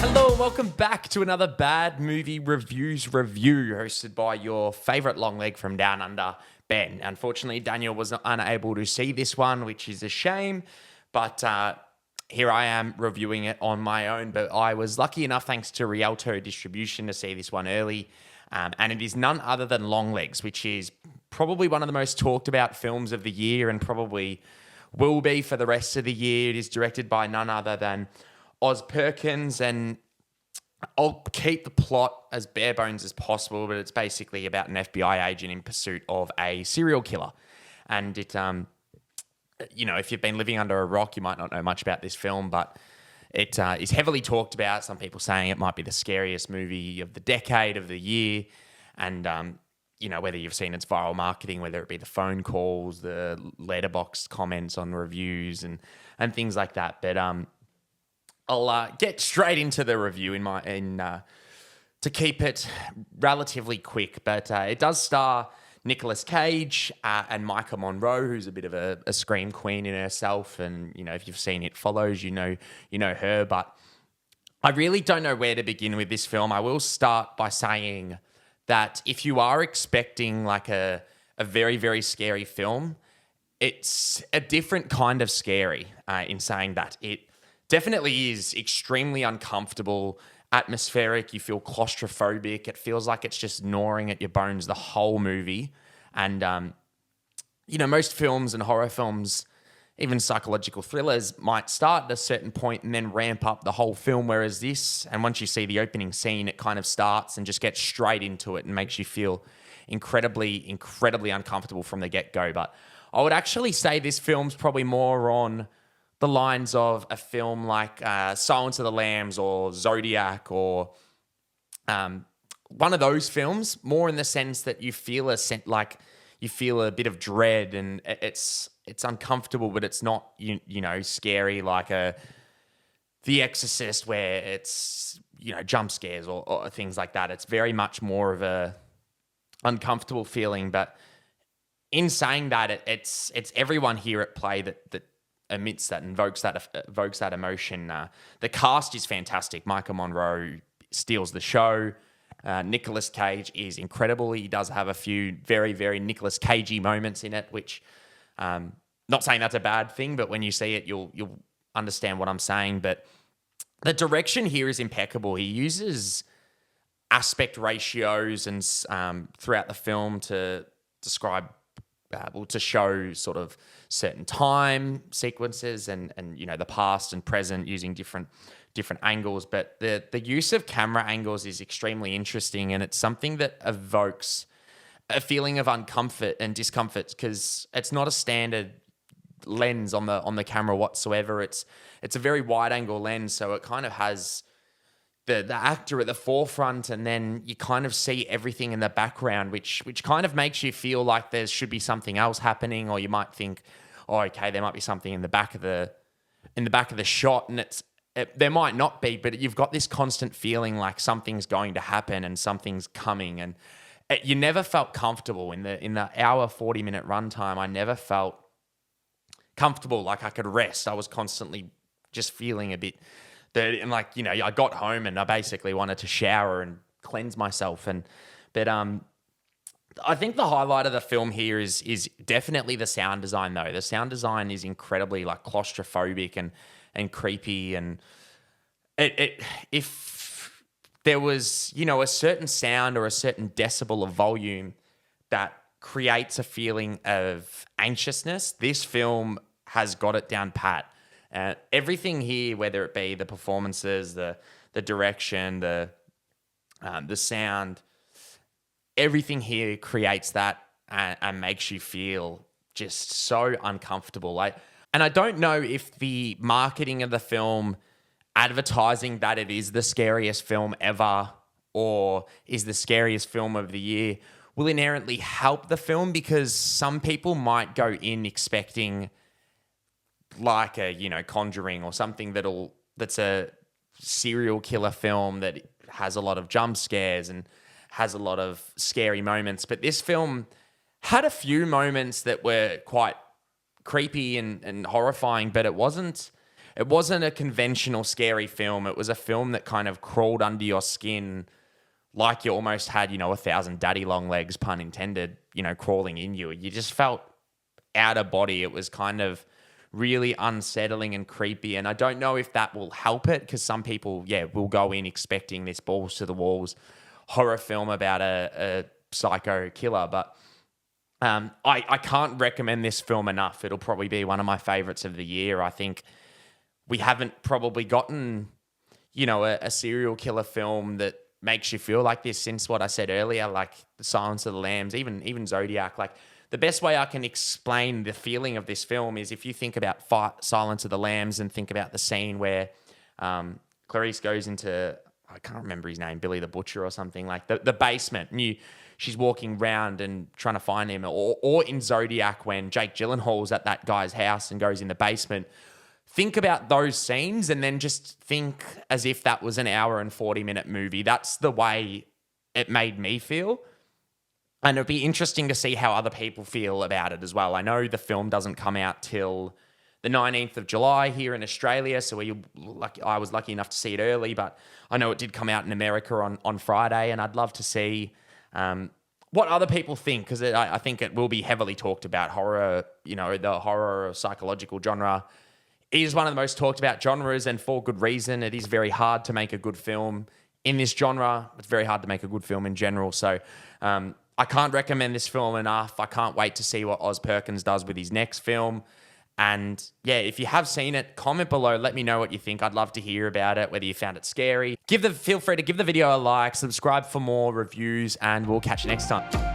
Hello and welcome back to another Bad Movie Reviews review hosted by your favourite longleg from down under, Ben. Unfortunately, Daniel was unable to see this one, which is a shame, but here I am reviewing it on my own. But I was lucky enough, thanks to Rialto Distribution, to see this one early, and it is none other than Longlegs, which is probably one of the most talked about films of the year and probably will be for the rest of the year. It is directed by none other than Oz Perkins, and I'll keep the plot as bare bones as possible, but it's basically about an FBI agent in pursuit of a serial killer. And it, if you've been living under a rock, you might not know much about this film, but it is heavily talked about. Some people saying it might be the scariest movie of the decade, of the year. And, whether you've seen its viral marketing, whether it be the phone calls, the letterbox comments on reviews and things like that. But, I'll get straight into the review to keep it relatively quick, but it does star Nicolas Cage and Micah Monroe, who's a bit of a scream queen in herself, and if you've seen It Follows, you know her. But I really don't know where to begin with this film. I will start by saying that if you are expecting like a very, very scary film, it's a different kind of scary. In saying that, it definitely is extremely uncomfortable, atmospheric. You feel claustrophobic. It feels like it's just gnawing at your bones the whole movie. And, most films and horror films, even psychological thrillers, might start at a certain point and then ramp up the whole film. Whereas this, and once you see the opening scene, it kind of starts and just gets straight into it and makes you feel incredibly, incredibly uncomfortable from the get-go. But I would actually say this film's probably more on the lines of a film like Silence of the Lambs or Zodiac or one of those films, more in the sense that you feel a bit of dread and it's uncomfortable, but it's not scary like The Exorcist, where it's jump scares or things like that. It's very much more of a uncomfortable feeling. But in saying that, it's everyone here at play that emits that, invokes that emotion. The cast is fantastic. Micah Monroe steals the show. Nicolas Cage is incredible. He does have a few very, very Nicolas Cagey moments in it, which, not saying that's a bad thing, but when you see it, you'll understand what I'm saying. But the direction here is impeccable. He uses aspect ratios and throughout the film to describe, to show sort of certain time sequences and the past and present using different angles. But the use of camera angles is extremely interesting, and it's something that evokes a feeling of uncomfort and discomfort because it's not a standard lens on the camera whatsoever. It's a very wide angle lens, so it kind of has the actor at the forefront, and then you kind of see everything in the background, which kind of makes you feel like there should be something else happening, or you might think, oh, okay, there might be something in the back of the shot, and there might not be, but you've got this constant feeling like something's going to happen and something's coming, and you never felt comfortable in the hour 40-minute runtime. I never felt comfortable, like I could rest. I was constantly just feeling a bit dirty, and I got home and I basically wanted to shower and cleanse myself. But I think the highlight of the film here is definitely the sound design, though. The sound design is incredibly claustrophobic and creepy, and if there was a certain sound or a certain decibel of volume that creates a feeling of anxiousness, this film has got it down pat. Everything here, whether it be the performances, the direction, the sound, everything here creates that and makes you feel just so uncomfortable. And I don't know if the marketing of the film, advertising that it is the scariest film ever or is the scariest film of the year, will inherently help the film, because some people might go in expecting like a Conjuring or something that's a serial killer film that has a lot of jump scares and has a lot of scary moments. But this film had a few moments that were quite creepy and horrifying, but it wasn't it wasn't a conventional scary film. It was a film that kind of crawled under your skin like you almost had, 1,000 daddy long legs, pun intended, crawling in you. You just felt out of body. It was kind of really unsettling and creepy. And I don't know if that will help it, because some people, will go in expecting this balls to the walls horror film about a psycho killer. But I can't recommend this film enough. It'll probably be one of my favorites of the year. I think we haven't probably gotten, a serial killer film that makes you feel like this since what I said earlier, like The Silence of the Lambs, even Zodiac. Like, the best way I can explain the feeling of this film is if you think about Silence of the Lambs and think about the scene where Clarice goes into, I can't remember his name, Billy the Butcher or something, like the basement, and she's walking around and trying to find him. Or in Zodiac when Jake Gyllenhaal's at that guy's house and goes in the basement. Think about those scenes and then just think as if that was an hour and 40-minute movie. That's the way it made me feel. And it'd be interesting to see how other people feel about it as well. I know the film doesn't come out till the 19th of July here in Australia, so I was lucky enough to see it early, but I know it did come out in America on Friday, and I'd love to see what other people think, because I think it will be heavily talked about. Horror, the horror or psychological genre is one of the most talked about genres, and for good reason. It is very hard to make a good film in this genre. It's very hard to make a good film in general. So I can't recommend this film enough. I can't wait to see what Oz Perkins does with his next film. And if you have seen it, comment below. Let me know what you think. I'd love to hear about it, whether you found it scary. Feel free to give the video a like, subscribe for more reviews, and we'll catch you next time.